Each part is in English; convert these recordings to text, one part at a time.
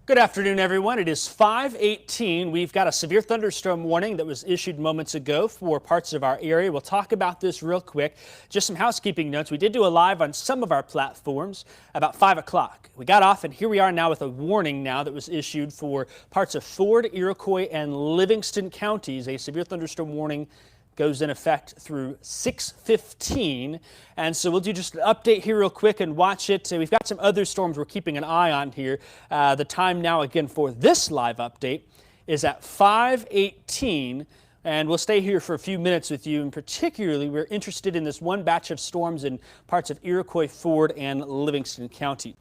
Good afternoon, everyone. It is 5:18. We've got a severe thunderstorm warning that was issued moments ago for parts of our area. We'll talk about this real quick. Just some housekeeping notes. We did do a live on some of our platforms about 5 o'clock. We got off, and here we are now with a warning now that was issued for parts of Ford, Iroquois, and Livingston counties. A severe thunderstorm warning goes in effect through 6:15, and so we'll do just an update here real quick and watch it. We've got some other storms we're keeping an eye on here. The time now again for this live update is at 5:18, and we'll stay here for a few minutes with you, and particularly we're interested in this one batch of storms in parts of Iroquois, Ford, and Livingston County.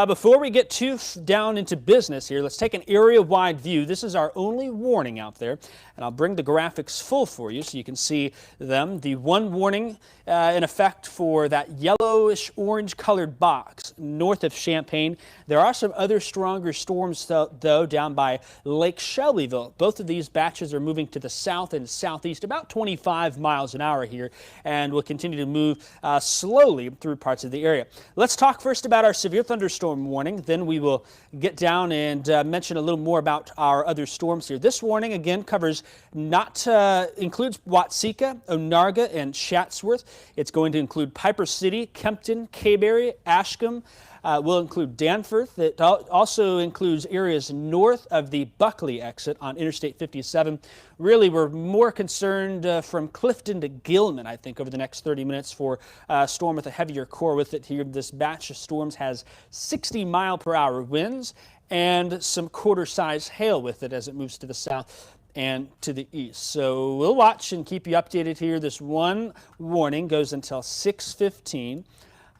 Before we get too down into business here, let's take an area-wide view. This is our only warning out there, and I'll bring the graphics full for you so you can see them. The one warning in effect for that yellowish orange colored box north of Champaign. There are some other stronger storms though down by Lake Shelbyville. Both of these batches are moving to the south and southeast about 25 miles an hour here, and will continue to move slowly through parts of the area. Let's talk first about our severe thunderstorm warning. Then we will get down and mention a little more about our other storms here. This warning again covers includes Watseka, Onarga, and Chatsworth. It's going to include Piper City, Kempton, Kayberry, Ashcombe. Will include Danforth. It also includes areas north of the Buckley exit on Interstate 57. Really, we're more concerned from Clifton to Gilman, I think, over the next 30 minutes for a storm with a heavier core with it here. This batch of storms has 60-mile-per-hour winds and some quarter-size hail with it as it moves to the south and to the east. So we'll watch and keep you updated here. This one warning goes until 6:15.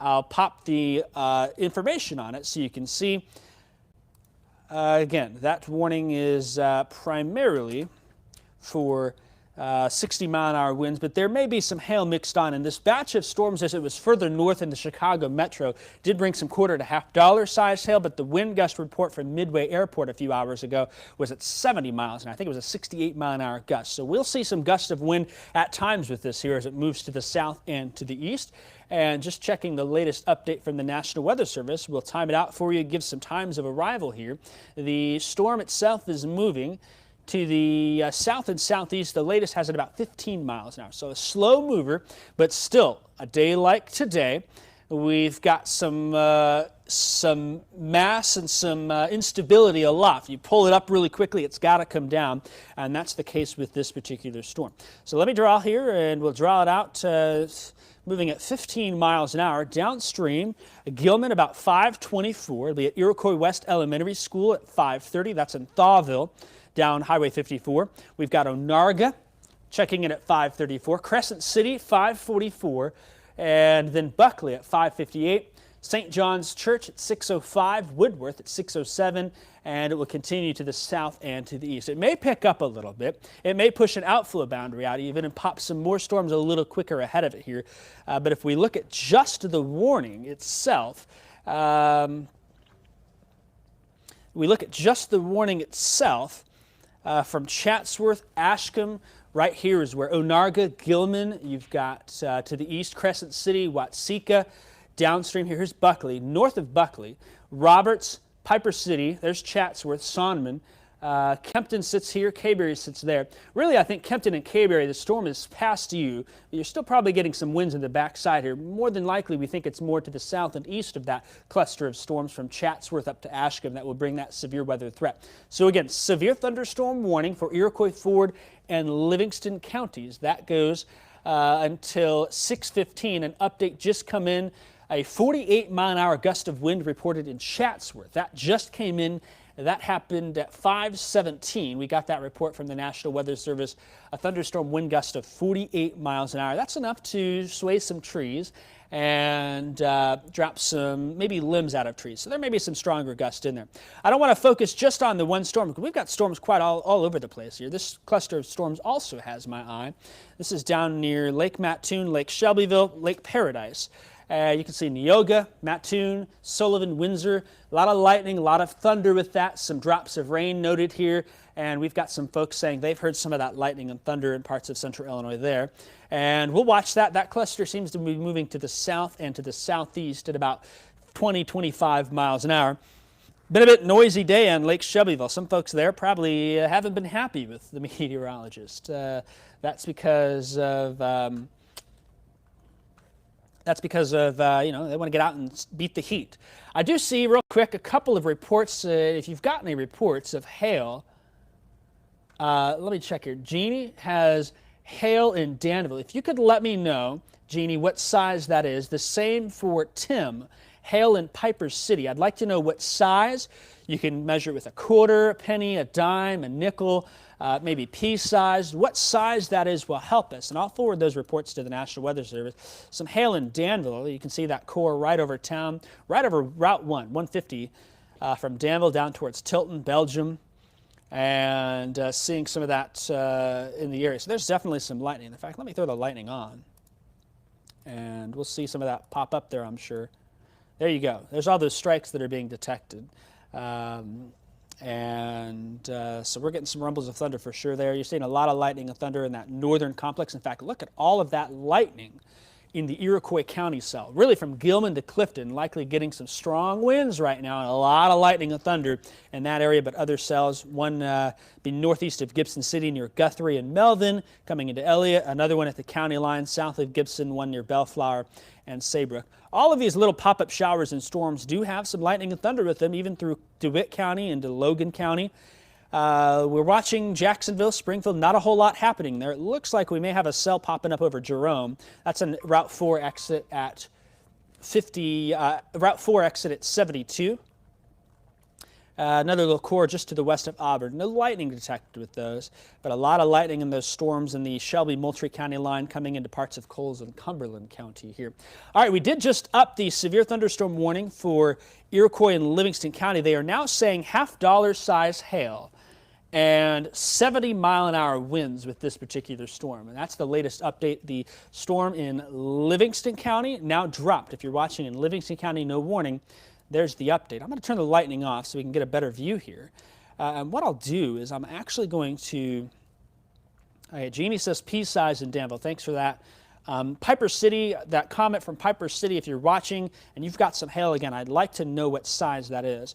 I'll pop the information on it so you can see. Again, that warning is primarily for 60-mile-an-hour winds, but there may be some hail mixed on. And this batch of storms, as it was further north in the Chicago metro, did bring some $quarter to $half size hail, but the wind gust report from Midway Airport a few hours ago was at 70 miles, and I think it was a 68-mile-an-hour gust. So we'll see some gusts of wind at times with this here as it moves to the south and to the east. And just checking the latest update from the National Weather Service, we'll time it out for you, give some times of arrival here. The storm itself is moving to the south and southeast. The latest has it about 15 miles an hour. So a slow mover, but still a day like today. We've got some mass and some instability aloft. You pull it up really quickly, it's got to come down, and that's the case with this particular storm. So let me draw here, and we'll draw it out. Moving at 15 miles an hour downstream, Gilman about 5:24. It'll be at Iroquois West Elementary School at 5:30. That's in Thawville, down Highway 54. We've got Onarga checking in at 5:34. Crescent City 5:44, and then Buckley at 5:58. St. John's Church at 6:05, Woodworth at 6:07, and it will continue to the south and to the east. It may pick up a little bit. It may push an outflow boundary out even and pop some more storms a little quicker ahead of it here. But if we look at just the warning itself, from Chatsworth, Ashcombe, right here is where Onarga, Gilman, you've got to the east, Crescent City, Watseka. Downstream here, here's Buckley. North of Buckley, Roberts, Piper City, there's Chatsworth, Sonneman. Kempton sits here, Kayberry sits there. Really, I think Kempton and Kayberry, the storm is past you. You're still probably getting some winds in the backside here. More than likely, we think it's more to the south and east of that cluster of storms from Chatsworth up to Ashcombe that will bring that severe weather threat. So again, severe thunderstorm warning for Iroquois, Ford, and Livingston counties. That goes until 6:15. An update just come in. A 48-mile-an-hour gust of wind reported in Chatsworth. That just came in. That happened at 5:17. We got that report from the National Weather Service. A thunderstorm wind gust of 48 miles an hour. That's enough to sway some trees and drop some maybe limbs out of trees. So there may be some stronger gusts in there. I don't want to focus just on the one storm because we've got storms quite all over the place here. This cluster of storms also has my eye. This is down near Lake Mattoon, Lake Shelbyville, Lake Paradise. You can see Neoga, Mattoon, Sullivan, Windsor. A lot of lightning, a lot of thunder with that. Some drops of rain noted here. And we've got some folks saying they've heard some of that lightning and thunder in parts of central Illinois there. And we'll watch that. That cluster seems to be moving to the south and to the southeast at about 20, 25 miles an hour. Been a bit noisy day on Lake Shelbyville. Some folks there probably haven't been happy with the meteorologist. That's because of you know, they want to get out and beat the heat. I do see real quick a couple of reports. If you've got any reports of hail, let me check here. Jeannie has hail in Danville. If you could let me know, Jeannie, what size that is. The same for Tim. Hail in Piper City. I'd like to know what size. You can measure it with a quarter, a penny, a dime, a nickel, maybe pea-sized. What size that is will help us. And I'll forward those reports to the National Weather Service. Some hail in Danville. You can see that core right over town, right over Route 150, from Danville down towards Tilton, Belgium, and seeing some of that in the area. So there's definitely some lightning. In fact, let me throw the lightning on, and we'll see some of that pop up there, I'm sure. There you go. There's all those strikes that are being detected. So we're getting some rumbles of thunder for sure there. You're seeing a lot of lightning and thunder in that northern complex. In fact, look at all of that lightning in the Iroquois County cell. Really from Gilman to Clifton, likely getting some strong winds right now and a lot of lightning and thunder in that area, but other cells, one being northeast of Gibson City near Guthrie and Melvin, coming into Elliott, another one at the county line south of Gibson, one near Bellflower and Saybrook. All of these little pop-up showers and storms do have some lightning and thunder with them, even through DeWitt County into Logan County. We're watching Jacksonville, Springfield, not a whole lot happening there. It looks like we may have a cell popping up over Jerome. That's a Route 4 exit at 50, Route 4 exit at 72. Another little core just to the west of Auburn. No lightning detected with those, but a lot of lightning in those storms in the Shelby-Moultrie County line coming into parts of Coles and Cumberland County here. All right, we did just up the severe thunderstorm warning for Iroquois and Livingston County. They are now saying half-dollar size hail and 70-mile-an-hour winds with this particular storm. And that's the latest update. The storm in Livingston County now dropped. If you're watching in Livingston County, no warning. There's the update. I'm going to turn the lightning off so we can get a better view here. And what I'll do is I'm actually going to, Jeannie says pea-size in Danville. Thanks for that. Piper City, that comment from Piper City, if you're watching and you've got some hail again, I'd like to know what size that is.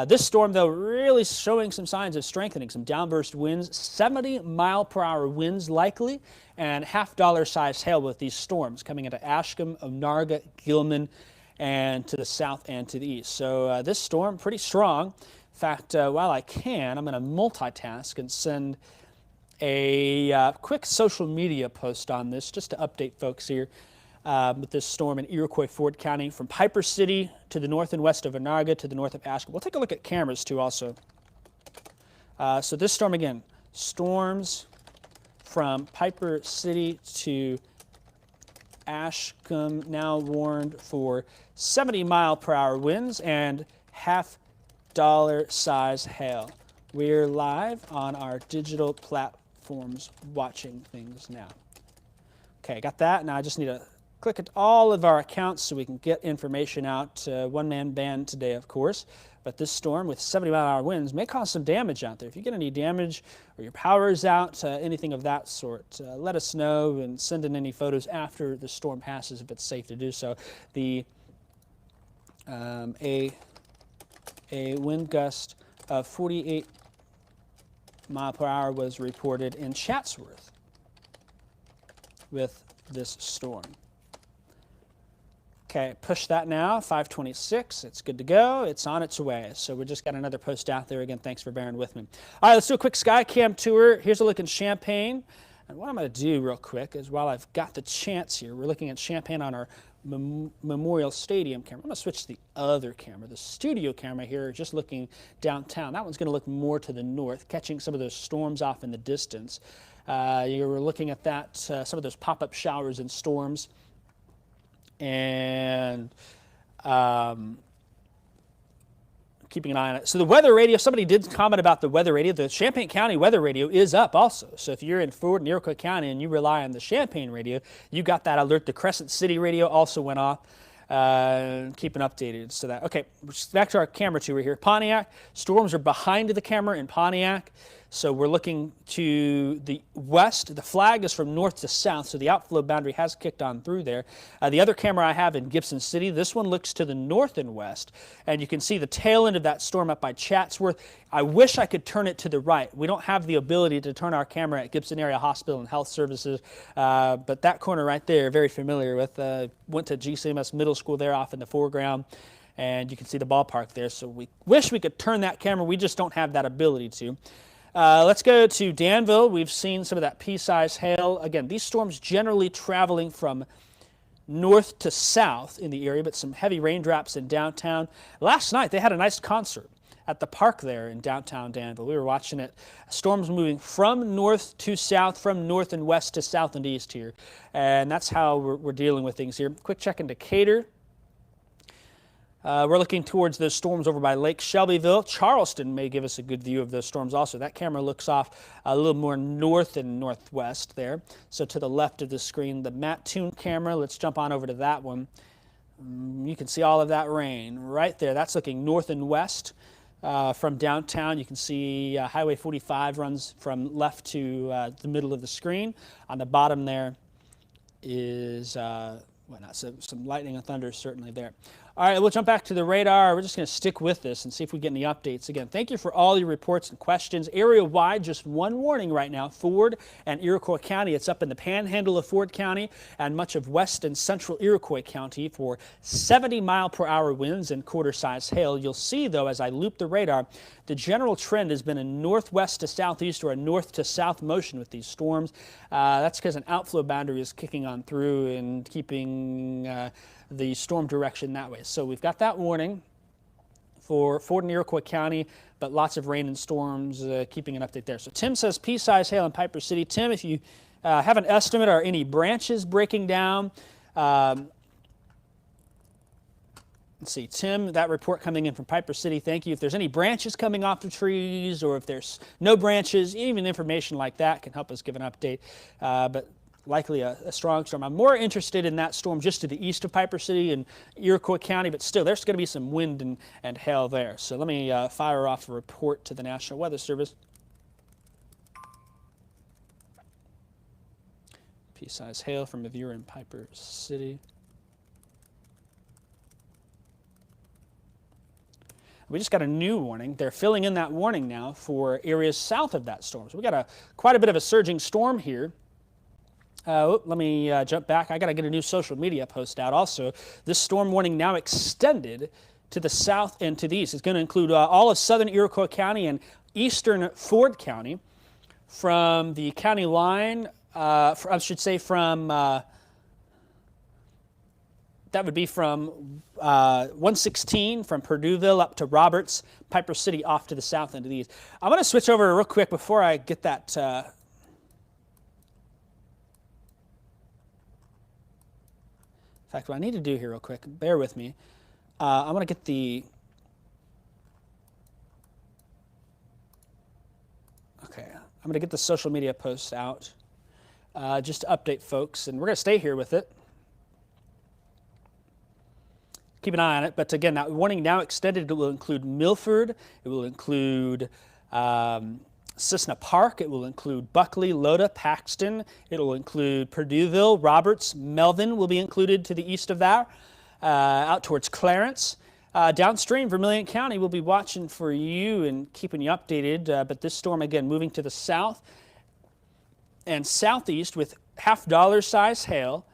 This storm, though, really showing some signs of strengthening, some downburst winds, 70-mile-per-hour winds likely, and half-dollar size hail with these storms coming into Ashcombe, Onarga, Gilman, and to the south and to the east. So this storm, pretty strong. In fact, while I can, I'm going to multitask and send a quick social media post on this just to update folks here with this storm in Iroquois Ford County from Piper City to the north and west of Onarga to the north of Ashcombe. We'll take a look at cameras too also. So this storm again, storms from Piper City to Ashcombe now warned for 70-mile-per-hour winds and half-dollar size hail. We're live on our digital platforms watching things now. Okay, got that. Now I just need to click at all of our accounts so we can get information out. One-man band today, of course. But this storm with 70-mile-an-hour winds may cause some damage out there. If you get any damage or your power is out, anything of that sort, let us know and send in any photos after the storm passes if it's safe to do so. The a wind gust of 48 mile per hour was reported in Chatsworth with this storm. Okay, push that now, 526, it's good to go, it's on its way. So we just got another post out there. Again, thanks for bearing with me. All right, let's do a quick Skycam tour. Here's a look in Champaign. And what I'm going to do real quick is while I've got the chance here, we're looking at Champaign on our Memorial Stadium camera. I'm going to switch to the other camera, the studio camera here, just looking downtown. That one's going to look more to the north, catching some of those storms off in the distance. You were looking at that, some of those pop-up showers and storms. And keeping an eye on it. So the weather radio, somebody did comment about the weather radio. The Champaign County weather radio is up also. So if you're in Ford and Iroquois County and you rely on the Champaign radio, you got that alert. The Crescent City radio also went off. Keeping updated so that. Okay, back to our camera tour here. Pontiac, storms are behind the camera in Pontiac. So we're looking to the west. The flag is from north to south, so the outflow boundary has kicked on through there. The other camera I have in Gibson City, this one looks to the north and west, and you can see the tail end of that storm up by Chatsworth. I wish I could turn it to the right. We don't have the ability to turn our camera at Gibson Area Hospital and Health Services, but that corner right there, very familiar with. Went to GCMS Middle School there off in the foreground, and you can see the ballpark there. So we wish we could turn that camera. We just don't have that ability to. Let's go to Danville. We've seen some of that pea-sized hail. Again, these storms generally traveling from north to south in the area, but some heavy raindrops in downtown. Last night, they had a nice concert at the park there in downtown Danville. We were watching it. Storms moving from north to south, from north and west to south and east here. And that's how we're dealing with things here. Quick check in Decatur. We're looking towards those storms over by Lake Shelbyville. Charleston may give us a good view of those storms also. That camera looks off a little more north and northwest there. So to the left of the screen, the Mattoon camera, let's jump on over to that one. You can see all of that rain right there. That's looking north and west from downtown. You can see Highway 45 runs from left to the middle of the screen. On the bottom there is some lightning and thunder certainly there. All right, we'll jump back to the radar. We're just going to stick with this and see if we get any updates. Again, thank you for all your reports and questions. Area-wide, just one warning right now, Ford and Iroquois County. It's up in the panhandle of Ford County and much of west and central Iroquois County for 70-mile-per-hour winds and quarter-size hail. You'll see, though, as I loop the radar, the general trend has been a northwest to southeast or a north to south motion with these storms. That's because an outflow boundary is kicking on through and keeping the storm direction that way. So we've got that warning for Ford and Iroquois County, but lots of rain and storms, keeping an update there. So Tim says pea-size hail in Piper City. Tim, if you have an estimate, are any branches breaking down? Let's see, Tim, that report coming in from Piper City, thank you. If there's any branches coming off the trees or if there's no branches, even information like that can help us give an update. But likely a strong storm. I'm more interested in that storm just to the east of Piper City and Iroquois County, but still, there's going to be some wind and hail there. So let me fire off a report to the National Weather Service. Pea-size hail from a viewer in Piper City. We just got a new warning. They're filling in that warning now for areas south of that storm. So we got quite a bit of a surging storm here. Let me jump back. I got to get a new social media post out also. This storm warning now extended to the south and to the east. It's going to include all of southern Iroquois County and eastern Ford County from the county line, I should say from, that would be from 116 from Purdueville up to Roberts, Piper City off to the south and to the east. I'm going to switch over real quick before I get that in fact, what I need to do here real quick, bear with me, I'm going to get the social media post out just to update folks, and we're going to stay here with it. Keep an eye on it, but again, that warning now extended. It will include Milford, it will include Cessna Park, it will include Buckley, Loda, Paxton, it will include Purdueville, Roberts, Melvin will be included to the east of that, out towards Clarence. Downstream, Vermilion County will be watching for you and keeping you updated, but this storm again moving to the south and southeast with half-dollar size hail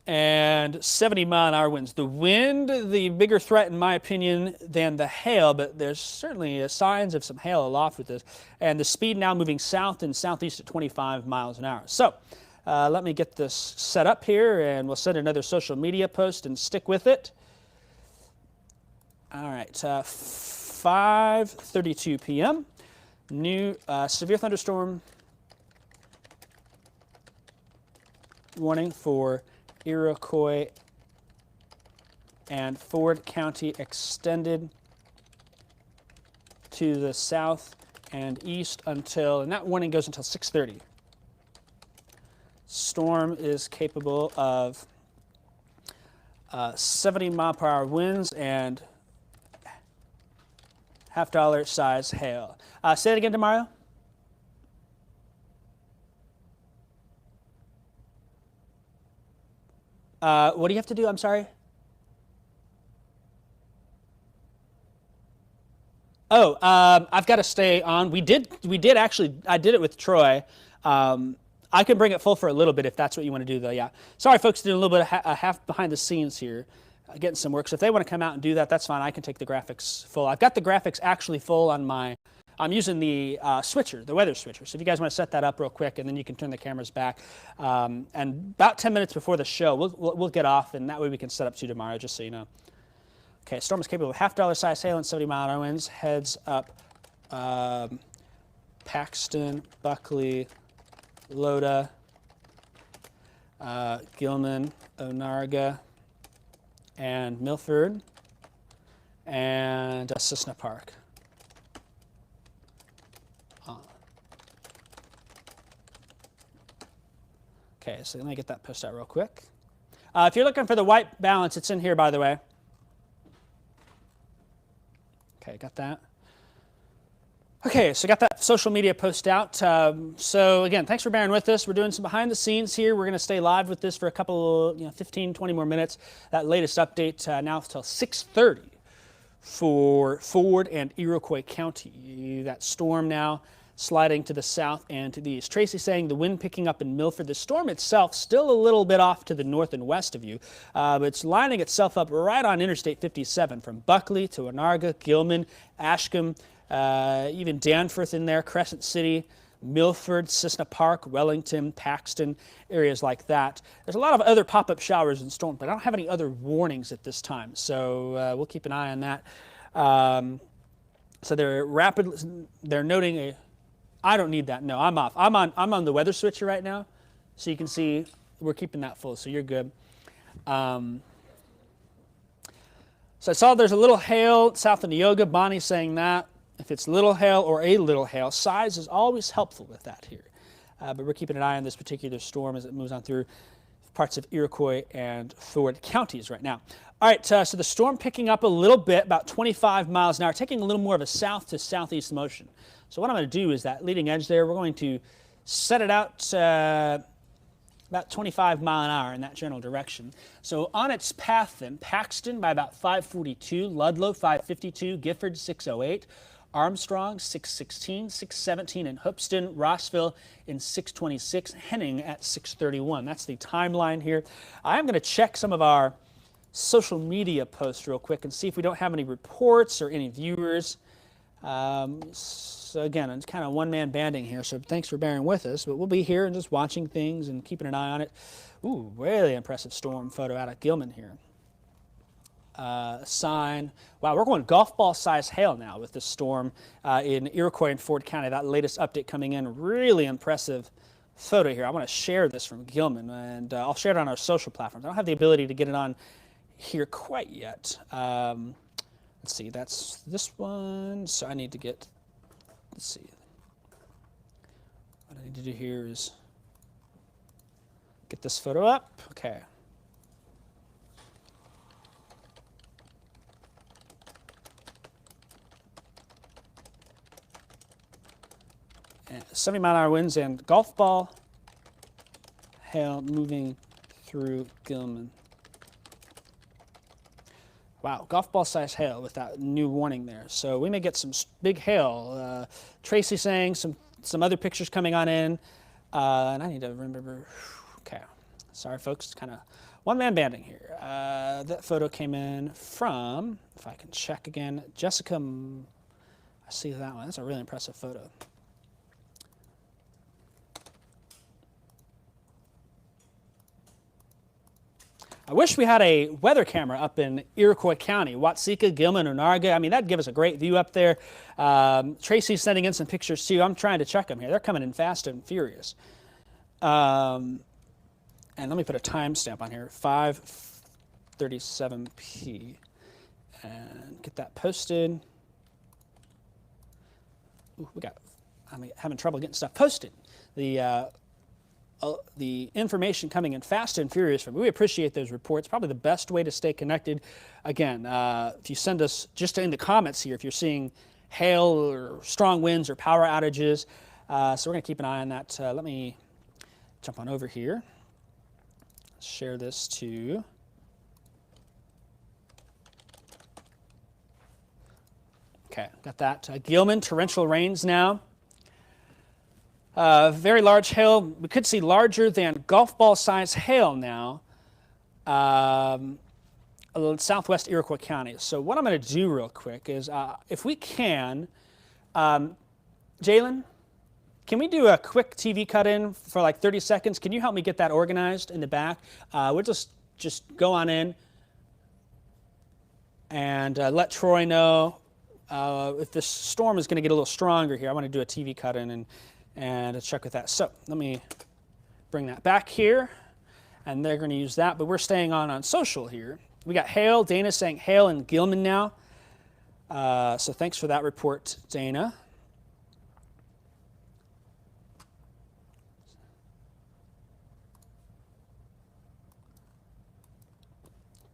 and 70-mile-an-hour winds. The wind, the bigger threat in my opinion than the hail, but there's certainly signs of some hail aloft with this. And the speed now moving south and southeast at 25 miles an hour. So let me get this set up here and we'll send another social media post and stick with it. All right, 5:32 p.m. New severe thunderstorm warning for Iroquois and Ford County extended to the south and east until, and that warning goes until 6:30. Storm is capable of 70-mile-per-hour winds and half-dollar size hail. Say it again, Demario. What do you have to do? I'm sorry. Oh, I've got to stay on. We did actually. I did it with Troy. I can bring it full for a little bit if that's what you want to do, though. Yeah. Sorry, folks, doing a little bit of half behind the scenes here, getting some work. So if they want to come out and do that, that's fine. I can take the graphics full. I've got the graphics actually full on my. I'm using the switcher, the weather switcher. So if you guys want to set that up real quick, and then you can turn the cameras back. And about 10 minutes before the show, we'll get off, and that way we can set up to tomorrow, just so you know. Okay, storm is capable of half-dollar size hail and 70-mile-an-hour winds. Heads up Paxton, Buckley, Loda, Gilman, Onarga, and Milford, and Cissna Park. Okay, so let me get that pushed out real quick. If you're looking for the white balance, it's in here, by the way. Okay, got that. Okay, so got that social media post out. So again, thanks for bearing with us. We're doing some behind the scenes here. We're going to stay live with this for a couple, 15, 20 more minutes. That latest update now until 6:30 for Ford and Iroquois County. That storm now sliding to the south and to the east. Tracy saying the wind picking up in Milford. The storm itself still a little bit off to the north and west of you, but it's lining itself up right on Interstate 57 from Buckley to Onarga, Gilman, Ashcombe, even Danforth in there, Crescent City, Milford, Cissna Park, Wellington, Paxton, areas like that. There's a lot of other pop-up showers and storms, but I don't have any other warnings at this time, so we'll keep an eye on that. So they're noting a. I don't need that. No, I'm off. I'm on the weather switcher right now, so you can see we're keeping that full, so you're good. So I saw there's a little hail south of Neoga. Bonnie's saying that. If it's little hail or a little hail, size is always helpful with that here. But we're keeping an eye on this particular storm as it moves on through parts of Iroquois and Ford counties right now. All right, so the storm picking up a little bit, about 25 miles an hour, taking a little more of a south to southeast motion. So what I'm going to do is that leading edge there, we're going to set it out about 25 mile an hour in that general direction. So on its path then, Paxton by about 542, Ludlow 552, Gifford 608, Armstrong 616, 617 in Hoopeston, Rossville in 626, Henning at 631. That's the timeline here. I'm going to check some of our social media posts real quick and see if we don't have any reports or any viewers. So again, it's kind of one-man banding here, so thanks for bearing with us. But we'll be here and just watching things and keeping an eye on it. Ooh, really impressive storm photo out of Gilman here. Sign. Wow, we're going golf ball size hail now with this storm in Iroquois and Ford County. That latest update coming in, really impressive photo here. I want to share this from Gilman, and I'll share it on our social platforms. I don't have the ability to get it on here quite yet. Let's see, that's this one. So I need to get, let's see. What I need to do here is get this photo up. Okay. And 70-mile-an-hour winds and golf ball hail moving through Gilman. Wow, golf ball size hail with that new warning there. So we may get some big hail. Tracy saying some other pictures coming on in. And I need to remember. Okay, sorry folks, it's kind of one-man banding here. That photo came in from, if I can check again, Jessica. I see that one. That's a really impressive photo. I wish we had a weather camera up in Iroquois County, Watseka, Gilman, Onarga. I mean, that'd give us a great view up there. Tracy's sending in some pictures too. I'm trying to check them here. They're coming in fast and furious. And let me put a timestamp on here, 5:37 and get that posted. Ooh, I'm having trouble getting stuff posted. The information coming in fast and furious from. We appreciate those reports. Probably the best way to stay connected. Again, if you send us just in the comments here, if you're seeing hail or strong winds or power outages. So we're going to keep an eye on that. Let me jump on over here. share this to okay, got that. Gilman, torrential rains now. Very large hail. We could see larger than golf ball size hail now. Southwest Iroquois County. So what I'm going to do real quick is, if we can, Jalen, can we do a quick TV cut-in for like 30 seconds? Can you help me get that organized in the back? We'll just go on in and let Troy know if this storm is going to get a little stronger here. I want to do a TV cut-in and check with that. So let me bring that back here, and they're going to use that, but we're staying on social here. We got hail. Dana saying hail in Gilman now. So thanks for that report, Dana.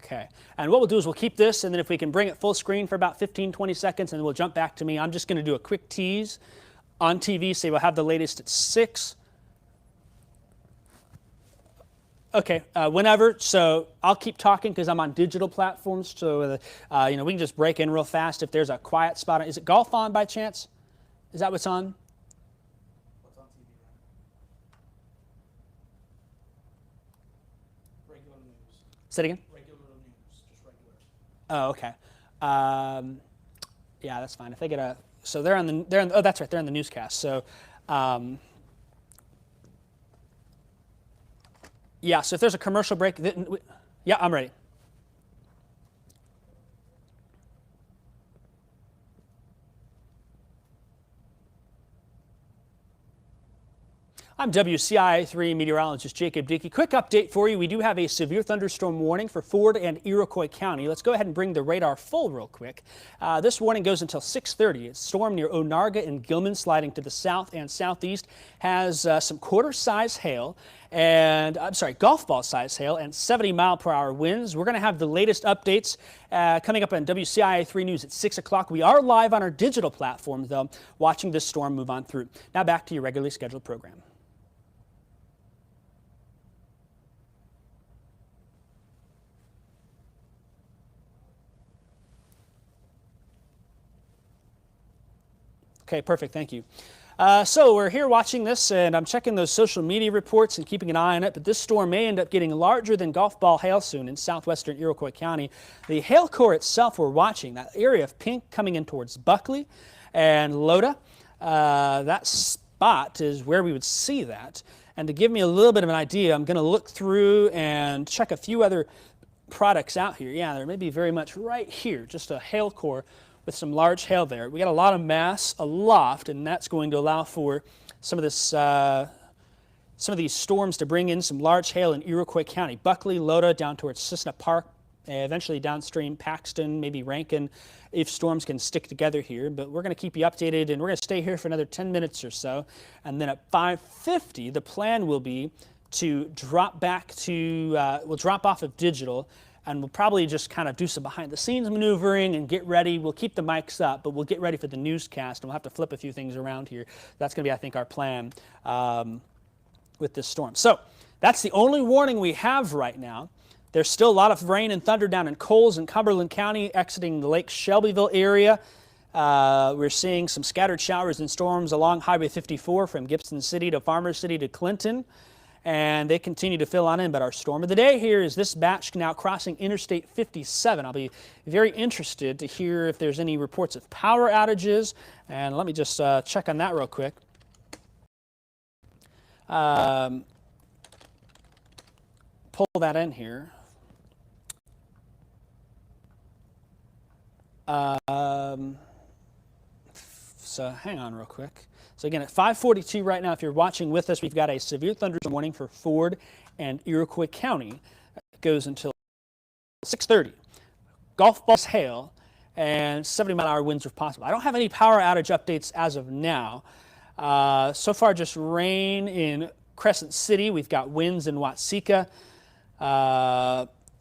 Okay, and what we'll do is we'll keep this, and then if we can bring it full screen for about 15, 20 seconds, and then we'll jump back to me. I'm just going to do a quick tease on TV, say we'll have the latest at 6. Okay, whenever. So I'll keep talking because I'm on digital platforms. So we can just break in real fast if there's a quiet spot. Is it golf on by chance? Is that what's on? What's on TV right now? Regular news. Say it again. Regular news, just regular. Oh, okay. Yeah, that's fine. If they get a, so they're on the, oh, that's right. They're on the newscast. So. Yeah, so if there's a commercial break, yeah, I'm ready. I'm WCIA3 meteorologist Jacob Dickey. Quick update for you. We do have a severe thunderstorm warning for Ford and Iroquois County. Let's go ahead and bring the radar full real quick. This warning goes until 6:30. It's storm near Onarga and Gilman sliding to the south and southeast. Has some quarter-size hail and, golf ball size hail and 70-mile-per-hour winds. We're going to have the latest updates coming up on WCIA3 News at 6 o'clock. We are live on our digital platforms, though, watching this storm move on through. Now back to your regularly scheduled program. Okay, perfect. Thank you. So we're here watching this, and I'm checking those social media reports and keeping an eye on it, but this storm may end up getting larger than golf ball hail soon in southwestern Iroquois County. The hail core itself we're watching, that area of pink coming in towards Buckley and Loda, that spot is where we would see that. And to give me a little bit of an idea, I'm going to look through and check a few other products out here. Yeah, there may be very much right here, just a hail core with some large hail there. We got a lot of mass aloft, and that's going to allow for some of this, some of these storms to bring in some large hail in Iroquois County. Buckley, Loda, down towards Cissna Park, eventually downstream Paxton, maybe Rankin, if storms can stick together here. But we're going to keep you updated, and we're going to stay here for another 10 minutes or so. And then at 5:50, the plan will be to drop back to, we'll drop off of digital, and we'll probably just kind of do some behind-the-scenes maneuvering and get ready. We'll keep the mics up, but we'll get ready for the newscast, and we'll have to flip a few things around here. That's going to be, I think, our plan with this storm. So that's the only warning we have right now. There's still a lot of rain and thunder down in Coles and Cumberland County, exiting the Lake Shelbyville area. We're seeing some scattered showers and storms along Highway 54 from Gibson City to Farmer City to Clinton. And they continue to fill on in, but our storm of the day here is this batch now crossing Interstate 57. I'll be very interested to hear if there's any reports of power outages, and let me just check on that real quick. Pull that in here. So hang on real quick. So again, at 5:42 right now, if you're watching with us, we've got a severe thunderstorm warning for Ford and Iroquois County. It goes until 6:30. Golf balls hail and 70-mile-an-hour winds are possible. I don't have any power outage updates as of now. So far, just rain in Crescent City. We've got winds in Watseka.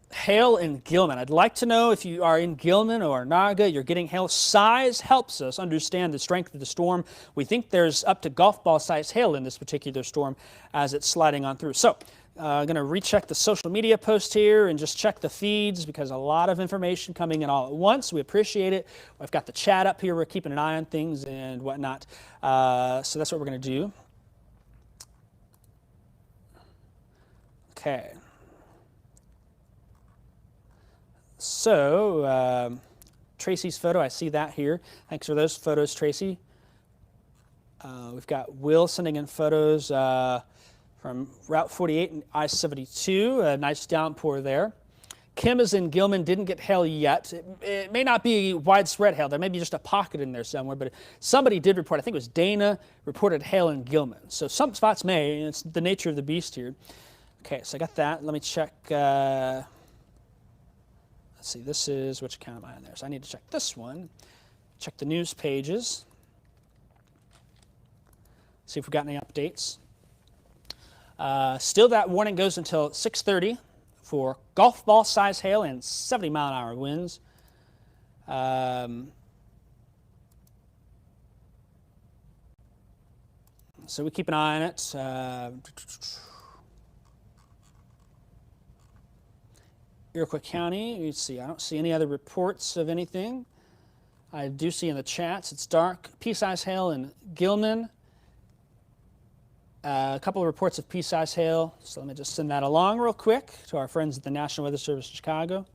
Hail in Gilman. I'd like to know if you are in Gilman or Naga, you're getting hail. Size helps us understand the strength of the storm. We think there's up to golf ball size hail in this particular storm as it's sliding on through. So Going to recheck the social media post here and just check the feeds because a lot of information coming in all at once. We appreciate it. I've got the chat up here. We're keeping an eye on things and whatnot. So that's what we're going to do. Okay. So Tracy's photo, I see that here. Thanks for those photos, Tracy. We've got Will sending in photos from Route 48 and I-72, a nice downpour there. Kim is in Gilman, didn't get hail yet. It may not be widespread hail. There may be just a pocket in there somewhere, but somebody did report, I think it was Dana, reported hail in Gilman. So some spots may, and it's the nature of the beast here. Okay, so I got that. Let me check. Let's see, this is, which account am I on there? So I need to check this one. Check the news pages. See if we've got any updates. Still, that warning goes until 6:30 for golf ball size hail and 70-mile-an-hour winds. So we keep an eye on it. Iroquois County, you see, I don't see any other reports of anything. I do see in the chats it's dark. Pea-size hail in Gilman. A couple of reports of pea-size hail, so let me just send that along real quick to our friends at the National Weather Service in Chicago.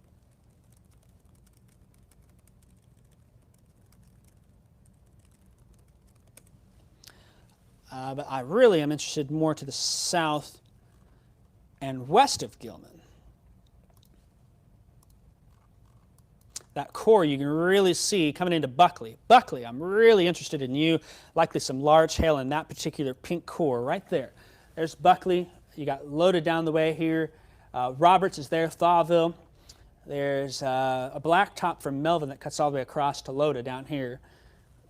But I really am interested more to the south and west of Gilman. That core you can really see coming into Buckley. Buckley, I'm really interested in you. Likely some large hail in that particular pink core right there. There's Buckley. You got loaded down the way here. Roberts is there, Thawville. There's a black top from Melvin that cuts all the way across to Loda down here.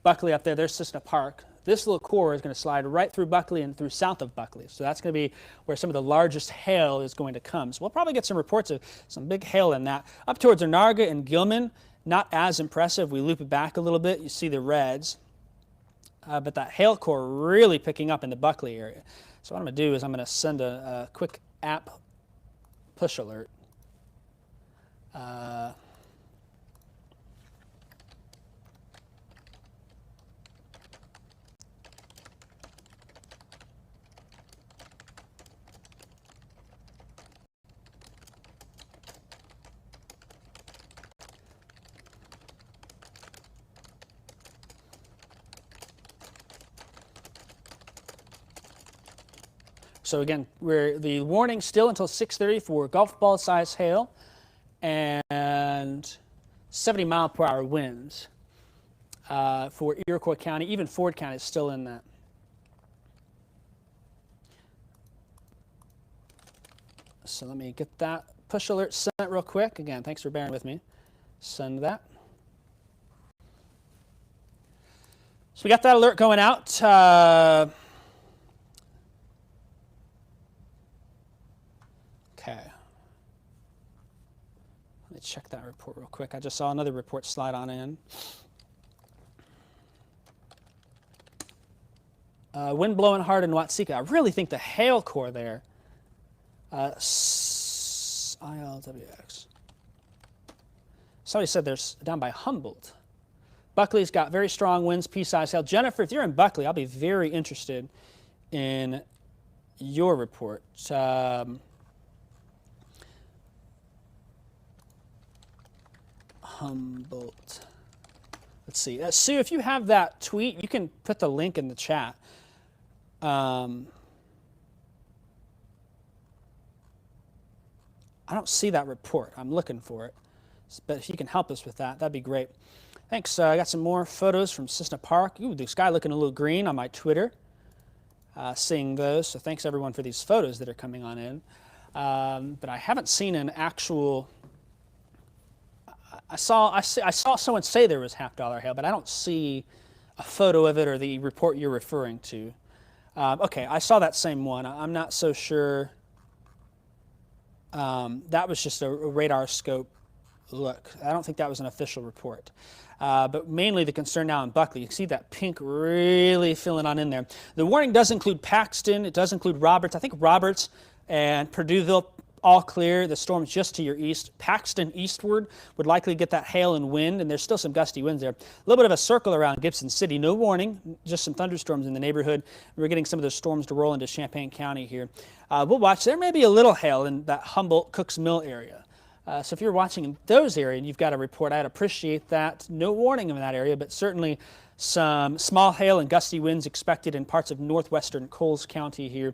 Buckley up there, there's Cissna Park. This little core is going to slide right through Buckley and through south of Buckley. So that's going to be where some of the largest hail is going to come. So we'll probably get some reports of some big hail in that. Up towards Onarga and Gilman, not as impressive. We loop it back a little bit. You see the reds. But that hail core really picking up in the Buckley area. So what I'm going to do is I'm going to send a quick app push alert. So again, the warning still until 6:30 for golf ball size hail and 70-mile-per-hour winds for Iroquois County. Even Ford County is still in that. So let me get that push alert sent real quick. Again, thanks for bearing with me. Send that. So we got that alert going out. Okay. Let me check that report real quick. I just saw another report slide on in. Wind blowing hard in Watseka. I really think the hail core there. ILWX. Somebody said there's down by Humboldt. Buckley's got very strong winds, pea-size hail. Jennifer, if you're in Buckley, I'll be very interested in your report. Humboldt. Let's see. Sue, if you have that tweet, you can put the link in the chat. I don't see that report. I'm looking for it. But if you can help us with that, that'd be great. Thanks. I got some more photos from Cissna Park. Ooh, the sky looking a little green on my Twitter. Seeing those. So thanks everyone for these photos that are coming on in. But I haven't seen an actual. I saw someone say there was $50 hail, but I don't see a photo of it or the report you're referring to. Okay, I saw that same one. I'm not so sure. That was just a radar scope look. I don't think that was an official report. But mainly the concern now in Buckley. You can see that pink really filling on in there. The warning does include Paxton. It does include Roberts. I think Roberts And Purduville, all clear. The storm's just to your east. Paxton eastward would likely get that hail and wind, and there's still some gusty winds there. A little bit of a circle around Gibson City. No warning, just some thunderstorms in the neighborhood. We're getting some of those storms to roll into Champaign County here. We'll watch. There may be a little hail in that Humboldt, Cooks Mill area. So if you're watching in those areas and you've got a report, I'd appreciate that. No warning in that area, but certainly some small hail and gusty winds expected in parts of northwestern Coles County here.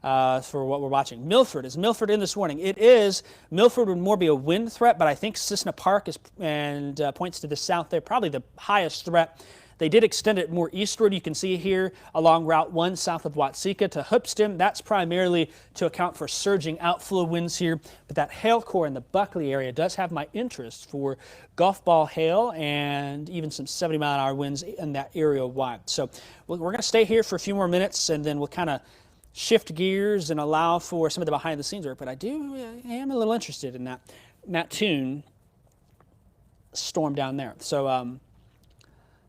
For what we're watching. Milford. Is Milford in this warning? It is. Milford would more be a wind threat, but I think Cissna Park is and points to the south there, probably the highest threat. They did extend it more eastward. You can see here along Route 1 south of Watseka to Hoopston. That's primarily to account for surging outflow winds here. But that hail core in the Buckley area does have my interest for golf ball hail and even some 70-mile-an-hour winds in that area wide. So we're going to stay here for a few more minutes, and then we'll kind of shift gears and allow for some of the behind-the-scenes work. But I am a little interested in that Mattoon storm down there. So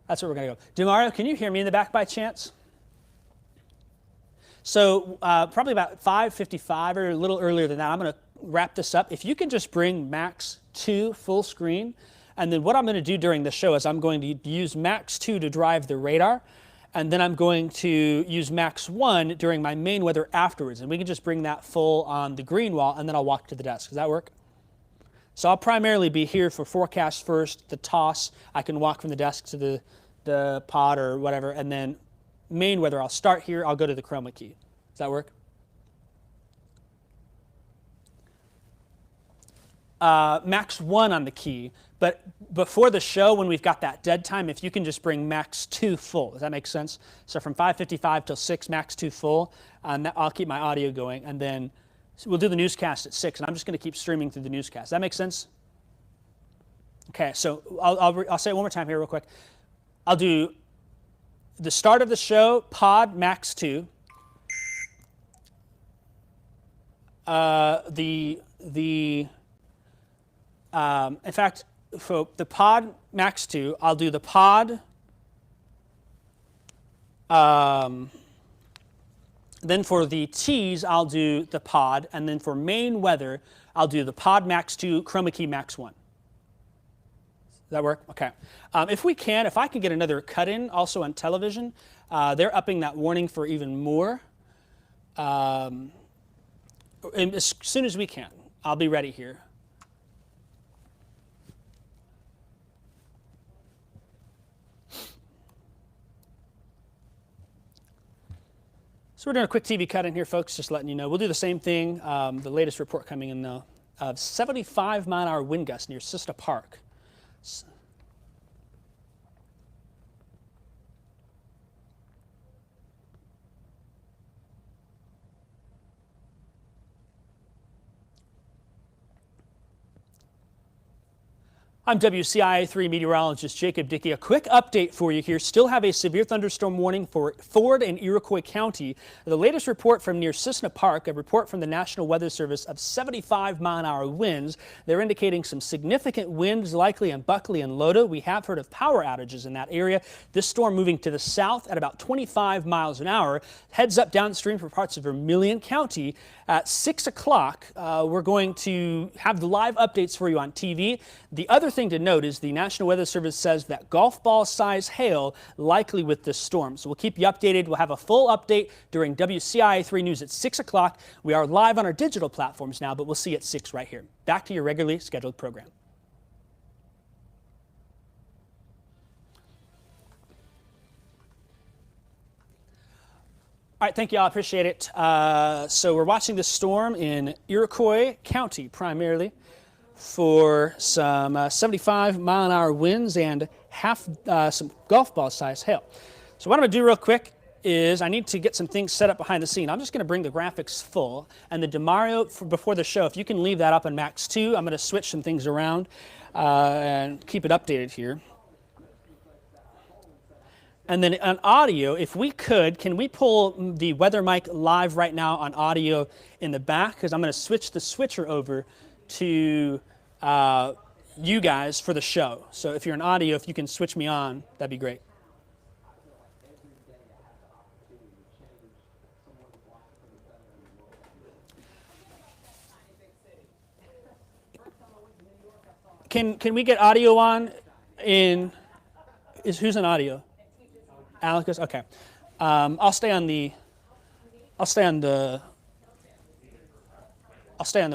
that's where we're going to go. Demario, can you hear me in the back by chance? So probably about 5:55 or a little earlier than that, I'm going to wrap this up. If you can just bring Max 2 full screen, and then what I'm going to do during the show is I'm going to use Max 2 to drive the radar, and then I'm going to use Max 1 during my main weather afterwards. And we can just bring that full on the green wall, and then I'll walk to the desk. Does that work? So I'll primarily be here for forecast first, the toss. I can walk from the desk to the pod or whatever, and then main weather, I'll start here. I'll go to the chroma key. Does that work? Max 1 on the key. But before the show, when we've got that dead time, if you can just bring Max 2 full. Does that make sense? So from 5:55 till 6, Max 2 full. I'll keep my audio going. And then we'll do the newscast at 6. And I'm just going to keep streaming through the newscast. Does that make sense? Okay, so I'll say it one more time here real quick. I'll do the start of the show, pod Max 2. In fact, for the pod Max 2, I'll do the pod. Then for the T's, I'll do the pod. And then for main weather, I'll do the pod Max 2, chroma key Max 1. Does that work? Okay. If I can get another cut-in also on television, they're upping that warning for even more. And as soon as we can, I'll be ready here. So we're doing a quick TV cut in here, folks, just letting you know. We'll do the same thing. The latest report coming in, though, of 75-mile-an-hour wind gusts near Cissna Park. I'm WCIA3 meteorologist Jacob Dickey. A quick update for you here. Still have a severe thunderstorm warning for Ford and Iroquois County. The latest report from near Cissna Park, a report from the National Weather Service of 75-mile-an-hour winds. They're indicating some significant winds likely in Buckley and Loda. We have heard of power outages in that area. This storm moving to the south at about 25 miles an hour. Heads up downstream for parts of Vermilion County. At 6 o'clock, we're going to have the live updates for you on TV. The other thing to note is the National Weather Service says that golf ball size hail likely with this storm. So we'll keep you updated. We'll have a full update during WCIA3 News at 6 o'clock. We are live on our digital platforms now, but we'll see you at 6 right here. Back to your regularly scheduled program. All right, thank you all. I appreciate it. So we're watching this storm in Iroquois County primarily for some 75-mile-an-hour winds and some golf ball size hail. So what I'm going to do real quick is I need to get some things set up behind the scene. I'm just going to bring the graphics full. And the Demario before the show, if you can leave that up on Max 2, I'm going to switch some things around and keep it updated here. And then on audio, if we could, can we pull the weather mic live right now on audio in the back? Because I'm going to switch the switcher over to you guys for the show. So if you're in audio, if you can switch me on, that'd be great. can we get audio on? Who's in audio? Alex. Okay. I'll stay on the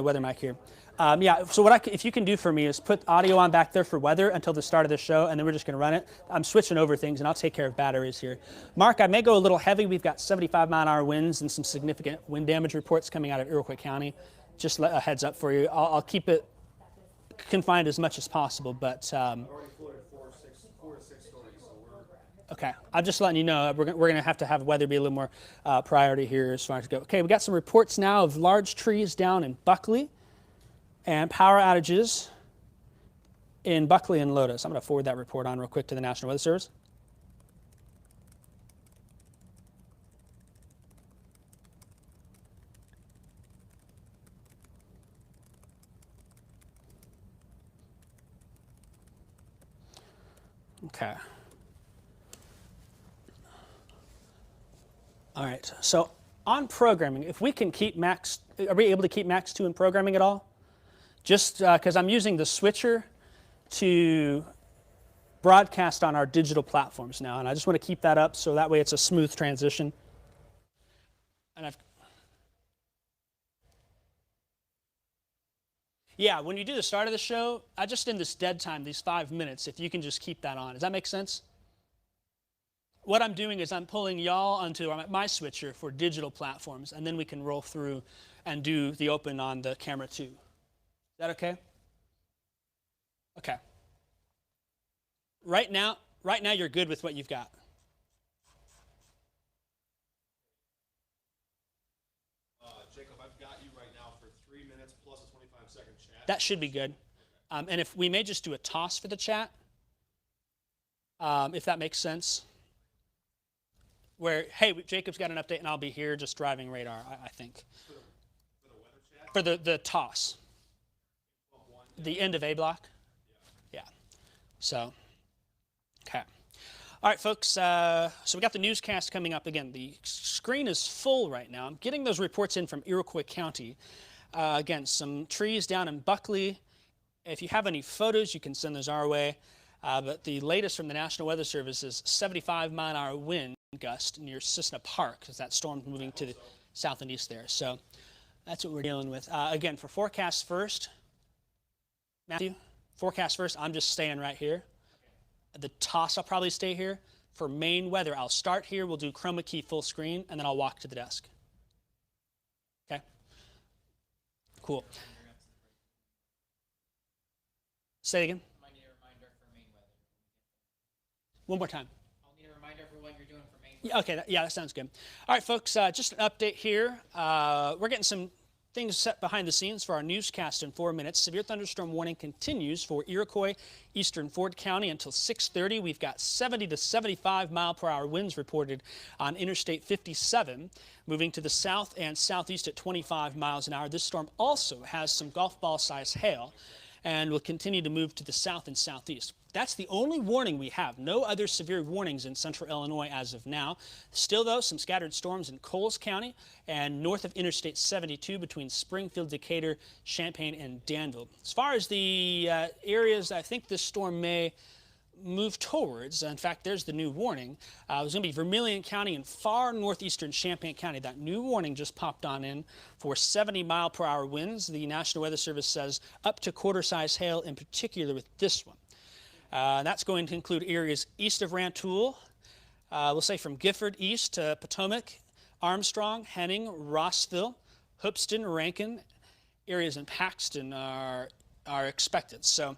weather mic here. Yeah, so if you can do for me is put audio on back there for weather until the start of the show, and then we're just going to run it. I'm switching over things, and I'll take care of batteries here. Mark, I may go a little heavy. We've got 75-mile-an-hour winds and some significant wind damage reports coming out of Iroquois County. Just a heads up for you. I'll keep it confined as much as possible, but... already floated 4 to 6 stories, so we're... Okay, I'm just letting you know we're going to have weather be a little more priority here as far as go. Okay, we got some reports now of large trees down in Buckley and power outages in Buckley and Lotus. I'm going to forward that report on real quick to the National Weather Service. Okay. All right, so on programming, if we can keep max, are we able to keep max 2 in programming at all? Just because I'm using the switcher to broadcast on our digital platforms now, and I just want to keep that up so that way it's a smooth transition. And yeah, when you do the start of the show, I just in this dead time, these 5 minutes, if you can just keep that on. Does that make sense? What I'm doing is I'm pulling y'all onto my switcher for digital platforms, and then we can roll through and do the open on the camera too. Is that okay? Okay. Right now you're good with what you've got. Jacob, I've got you right now for 3 minutes plus a 25-second chat. That should be good. And if we may just do a toss for the chat, if that makes sense. Where, hey, Jacob's got an update and I'll be here just driving radar, I think. For the weather chat? For the toss. The end of A block? Yeah. So, okay. All right, folks, so we got the newscast coming up again. The screen is full right now. I'm getting those reports in from Iroquois County. Again, some trees down in Buckley. If you have any photos, you can send those our way. But the latest from the National Weather Service is 75-mile-an-hour wind gust near Cissna Park, as that storm's moving to the south and east there. So that's what we're dealing with. Again, for forecast first, Matthew, forecast first, I'm just staying right here. The toss, I'll probably stay here. For main weather, I'll start here. We'll do chroma key full screen, and then I'll walk to the desk. Okay? Cool. Say it again. I need a reminder for main weather. One more time. I'll need a reminder for what you're doing for main Yeah, okay, that sounds good. All right, folks, just an update here. We're getting some things set behind the scenes for our newscast in 4 minutes. Severe thunderstorm warning continues for Iroquois, eastern Ford County until 6:30. We've got 70 to 75 mile per hour winds reported on Interstate 57, moving to the south and southeast at 25 miles an hour. This storm also has some golf ball size hail and will continue to move to the south and southeast. That's the only warning we have. No other severe warnings in central Illinois as of now. Still, though, some scattered storms in Coles County and north of Interstate 72 between Springfield, Decatur, Champaign, and Danville. As far as the areas I think this storm may move towards, in fact, there's the new warning. It was going to be Vermilion County and far northeastern Champaign County. That new warning just popped on in for 70-mile-per-hour winds. The National Weather Service says up to quarter-size hail, in particular with this one. That's going to include areas east of Rantoul, we'll say from Gifford east to Potomac, Armstrong, Henning, Rossville, Hoopeston, Rankin. Areas in Paxton are expected. So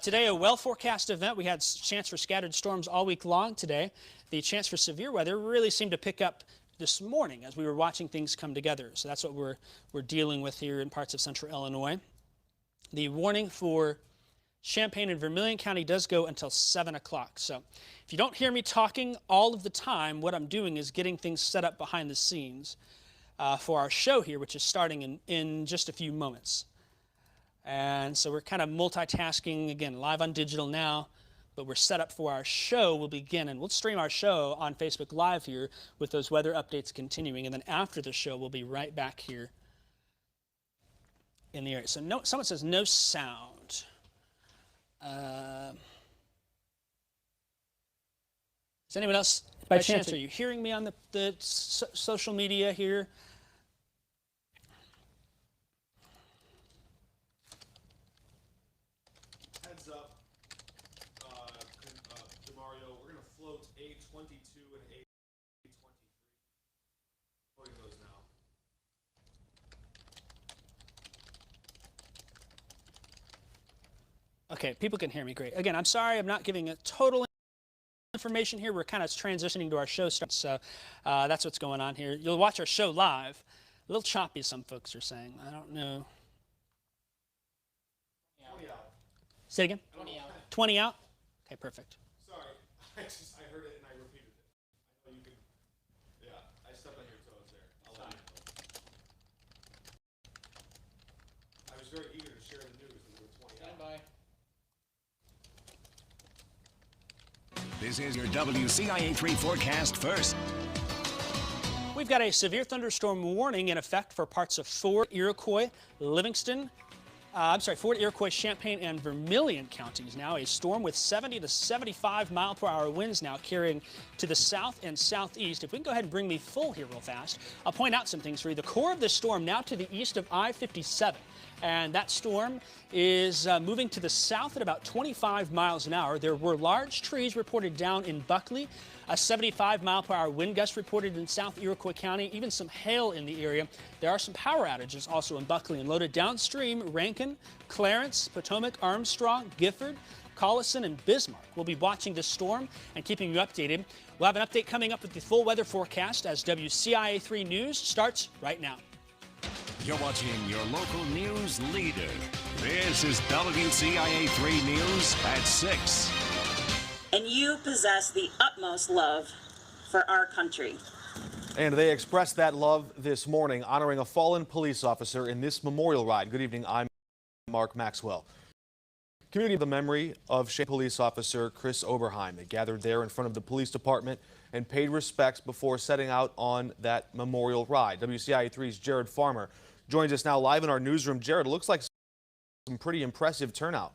today, a well-forecast event. We had chance for scattered storms all week long today. The chance for severe weather really seemed to pick up this morning as we were watching things come together. So that's what we're dealing with here in parts of central Illinois. The warning for Champaign and Vermilion County does go until 7 o'clock. So if you don't hear me talking all of the time, what I'm doing is getting things set up behind the scenes for our show here, which is starting in just a few moments. And so we're kind of multitasking, again, live on digital now, but we're set up for our show. We'll begin, and we'll stream our show on Facebook Live here with those weather updates continuing. And then after the show, we'll be right back here in the area. So someone says no sound. Is anyone else, by chance, are you hearing me on the social media here? Heads up, Demario, we're going to float A22 and A23. Floating those now. Okay, people can hear me great. Again, I'm sorry I'm not giving a total information here. We're kind of transitioning to our show start, so that's what's going on here. You'll watch our show live. A little choppy, some folks are saying. I don't know. 20 out. Say it again? 20 out. 20 out? Okay, perfect. Sorry, I heard it and I repeated it. I know you can. Yeah, I stepped on your toes there. I'll let you know. I was very eager to share the news that we were 20 out. Stand by. This is your WCIA 3 forecast first. We've got a severe thunderstorm warning in effect for parts of Fort, Iroquois, Fort, Iroquois, Champaign, and Vermilion counties now. A storm with 70 to 75 mile per hour winds now carrying to the south and southeast. If we can go ahead and bring me full here real fast, I'll point out some things for you. The core of this storm now to the east of I-57. And that storm is moving to the south at about 25 miles an hour. There were large trees reported down in Buckley, a 75 mile per hour wind gust reported in South Iroquois County, even some hail in the area. There are some power outages also in Buckley and loaded downstream. Rankin, Clarence, Potomac, Armstrong, Gifford, Collison, and Bismarck. We'll be watching this storm and keeping you updated. We'll have an update coming up with the full weather forecast as WCIA 3 News starts right now. You're watching your local news leader. This is WCIA 3 News at 6. And you possess the utmost love for our country. And they expressed that love this morning, honoring a fallen police officer in this memorial ride. Good evening, I'm Mark Maxwell. Community of the memory of Champaign police officer Chris Oberheim. They gathered there in front of the police department and paid respects before setting out on that memorial ride. WCIA 3's Jared Farmer joins us now live in our newsroom. Jared, it looks like some pretty impressive turnout.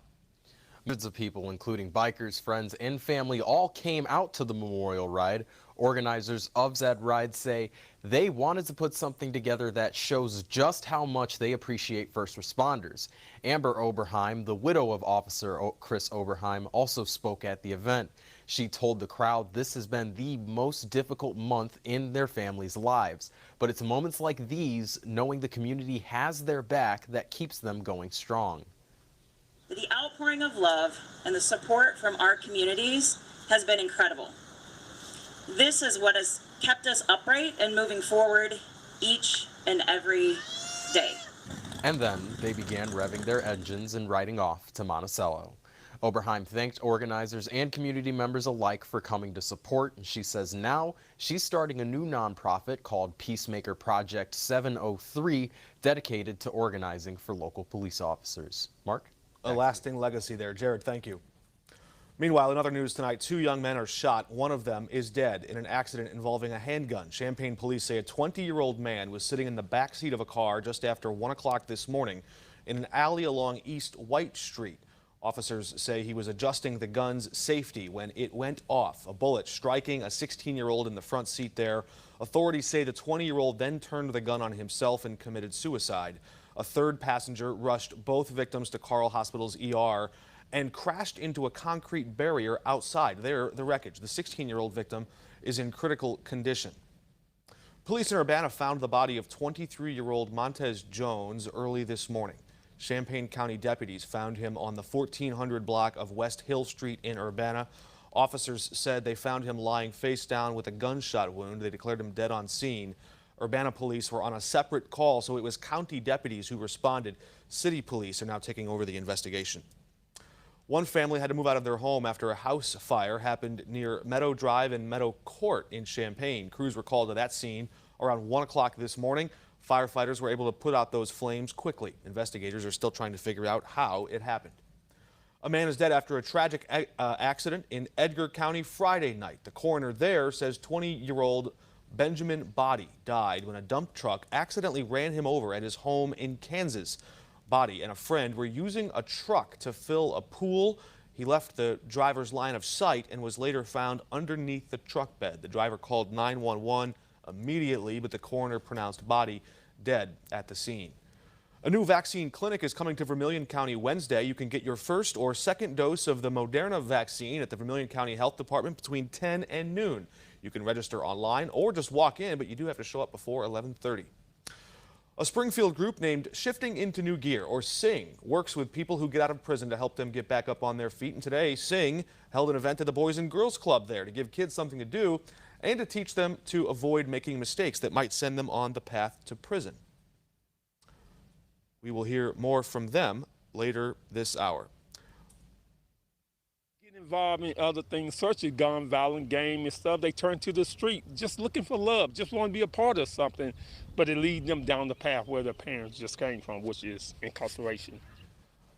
Hundreds of people, including bikers, friends, and family, all came out to the memorial ride. Organizers of that ride say they wanted to put something together that shows just how much they appreciate first responders. Amber Oberheim, the widow of Officer Chris Oberheim, also spoke at the event. She told the crowd this has been the most difficult month in their family's lives. But it's moments like these, knowing the community has their back, that keeps them going strong. The outpouring of love and the support from our communities has been incredible. This is what has kept us upright and moving forward each and every day. And then they began revving their engines and riding off to Monticello. Oberheim thanked organizers and community members alike for coming to support. And she says now she's starting a new nonprofit called Peacemaker Project 703, dedicated to organizing for local police officers. Mark? A lasting legacy there. Jared, thank you. Meanwhile, in other news tonight, 2 young men are shot. One of them is dead in an accident involving a handgun. Champaign police say a 20-year-old man was sitting in the back seat of a car just after 1 o'clock this morning in an alley along East White Street. Officers say he was adjusting the gun's safety when it went off, a bullet striking a 16-year-old in the front seat there. Authorities say the 20-year-old then turned the gun on himself and committed suicide. A third passenger rushed both victims to Carle Hospital's ER and crashed into a concrete barrier outside. There, the wreckage. The 16-year-old victim is in critical condition. Police in Urbana found the body of 23-year-old Montez Jones early this morning. Champaign County deputies found him on the 1400 block of West Hill Street in Urbana. Officers said they found him lying face down with a gunshot wound. They declared him dead on scene. Urbana police were on a separate call, so it was county deputies who responded. City police are now taking over the investigation. One family had to move out of their home after a house fire happened near Meadow Drive and Meadow Court in Champaign. Crews were called to that scene around 1 o'clock this morning. Firefighters were able to put out those flames quickly. Investigators are still trying to figure out how it happened. A man is dead after a tragic accident in Edgar County Friday night. The coroner there says 20-year-old Benjamin Body died when a dump truck accidentally ran him over at his home in Kansas. Body and a friend were using a truck to fill a pool He left the driver's line of sight and was later found underneath the truck bed. The driver called 911 immediately, but the coroner pronounced body dead at the scene. A new vaccine clinic is coming to Vermilion County Wednesday. You can get your first or second dose of the Moderna vaccine at the Vermilion County Health Department between 10 and noon. You can register online or just walk in, but you do have to show up before 11:30. A Springfield group named Shifting into New Gear, or SING, works with people who get out of prison to help them get back up on their feet. And today, SING held an event at the Boys and Girls Club there to give kids something to do and to teach them to avoid making mistakes that might send them on the path to prison. We will hear more from them later this hour. Get involved in other things, such as gun violence, game and stuff. They turn to the street just looking for love, just want to be a part of something, but it leads them down the path where their parents just came from, which is incarceration.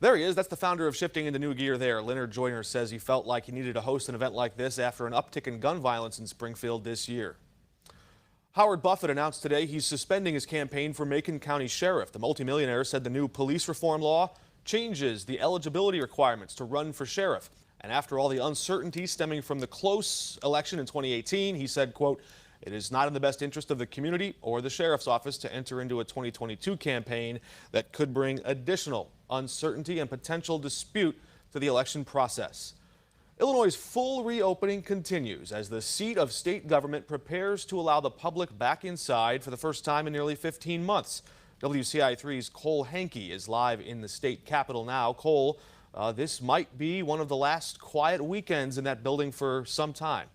There he is. That's the founder of Shifting into New Gear there. Leonard Joyner says he felt like he needed to host an event like this after an uptick in gun violence in Springfield this year. Howard Buffett announced today he's suspending his campaign for Macon County Sheriff. The multimillionaire said the new police reform law changes the eligibility requirements to run for sheriff. And after all the uncertainty stemming from the close election in 2018, he said, quote, "It is not in the best interest of the community or the sheriff's office to enter into a 2022 campaign that could bring additional uncertainty and potential dispute to the election process." Illinois' full reopening continues as the seat of state government prepares to allow the public back inside for the first time in nearly 15 months. WCIA3's Cole Hankey is live in the state capitol now. Cole, this might be one of the last quiet weekends in that building for some time.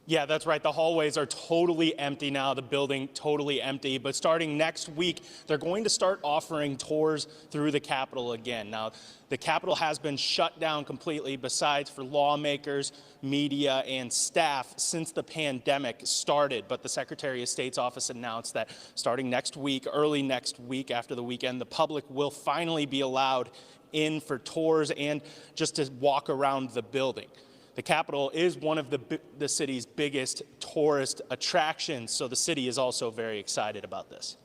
Yeah, that's right. The hallways are totally empty now, the building totally empty. But starting next week, they're going to start offering tours through the Capitol again. Now, the Capitol has been shut down completely, besides for lawmakers, media, and staff since the pandemic started. But the Secretary of State's office announced that starting next week, early next week after the weekend, the public will finally be allowed in for tours and just to walk around the building. The Capitol is one of the city's biggest tourist attractions, so the city is also very excited about this.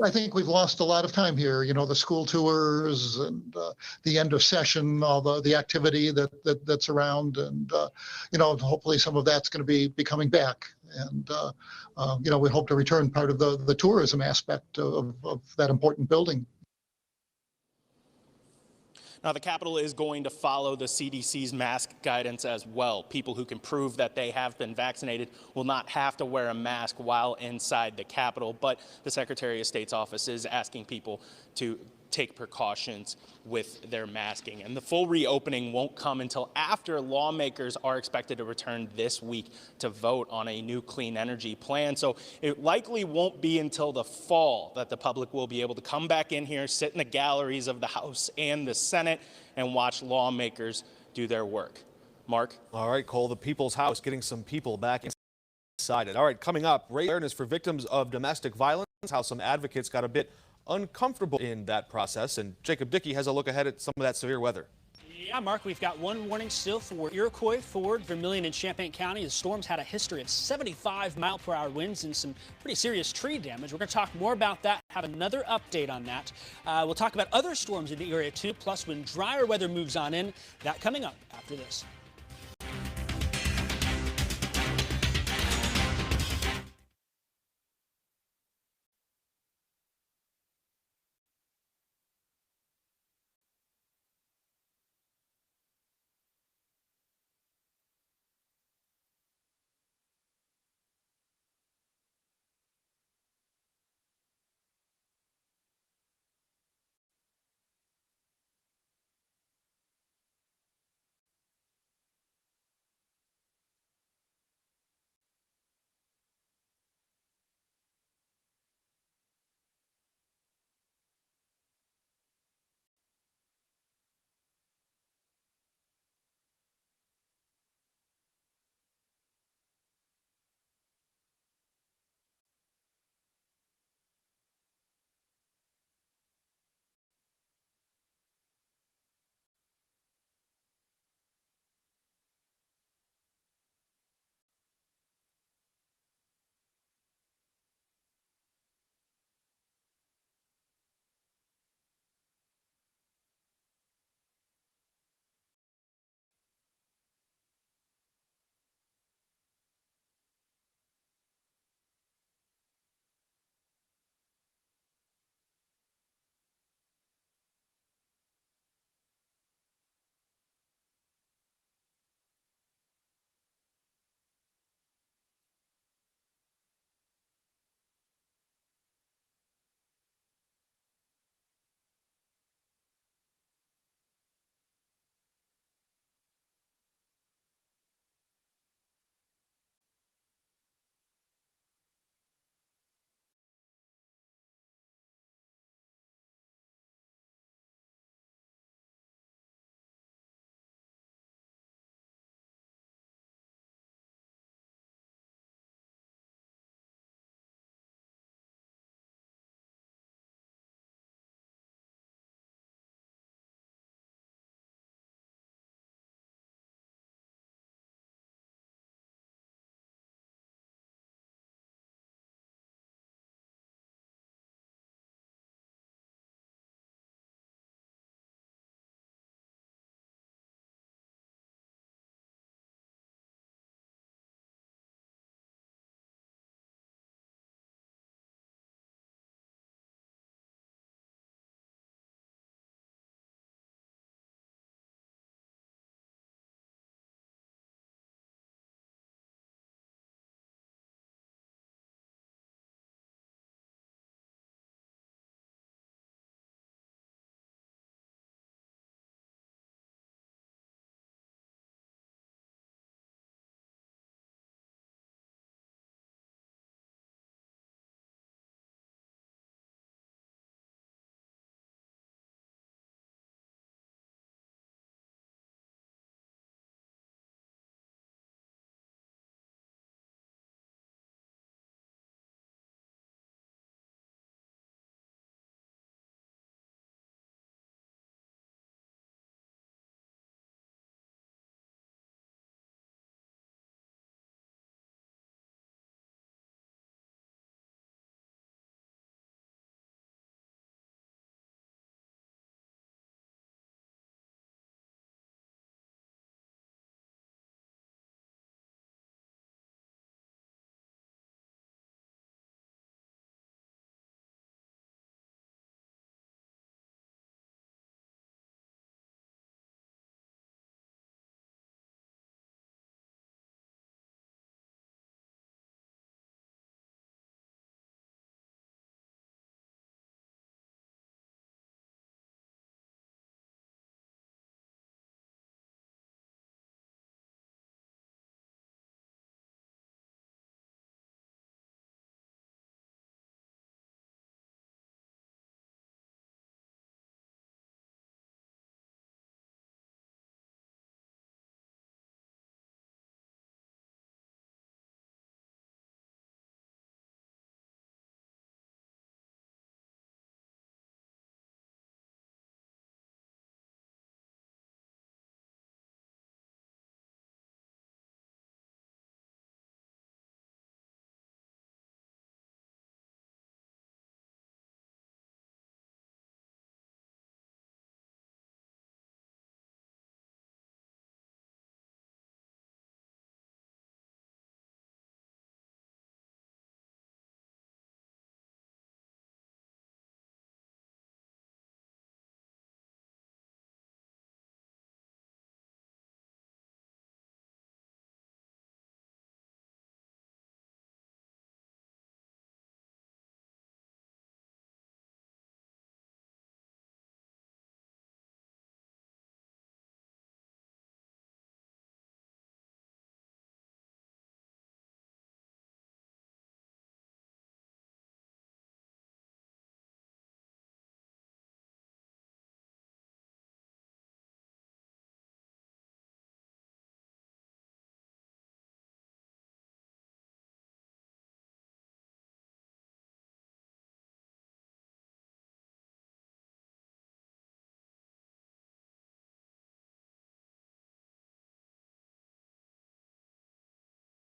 I think we've lost a lot of time here. You know, the school tours and the end of session, all the activity that's around, and you know, hopefully some of that's going to be coming back. And you know, we hope to return part of the tourism aspect of that important building. Now, the Capitol is going to follow the CDC's mask guidance as well. People who can prove that they have been vaccinated will not have to wear a mask while inside the Capitol, but the Secretary of State's office is asking people to take precautions with their masking. And the full reopening won't come until after lawmakers are expected to return this week to vote on a new clean energy plan. So it likely won't be until the fall that the public will be able to come back in here, sit in the galleries of the House and the Senate, and watch lawmakers do their work. Mark? All right, Cole, the People's House getting some people back inside it. All right, coming up, raise awareness for victims of domestic violence, how some advocates got a bit uncomfortable in that process, and Jacob Dickey has a look ahead at some of that severe weather. Yeah, Mark, we've got one warning still for Iroquois, Ford, Vermilion, and Champaign County. The storms had a history of 75-mile-per-hour winds and some pretty serious tree damage. We're going to talk more about that, have another update on that. We'll talk about other storms in the area, too, plus when drier weather moves on in. That coming up after this.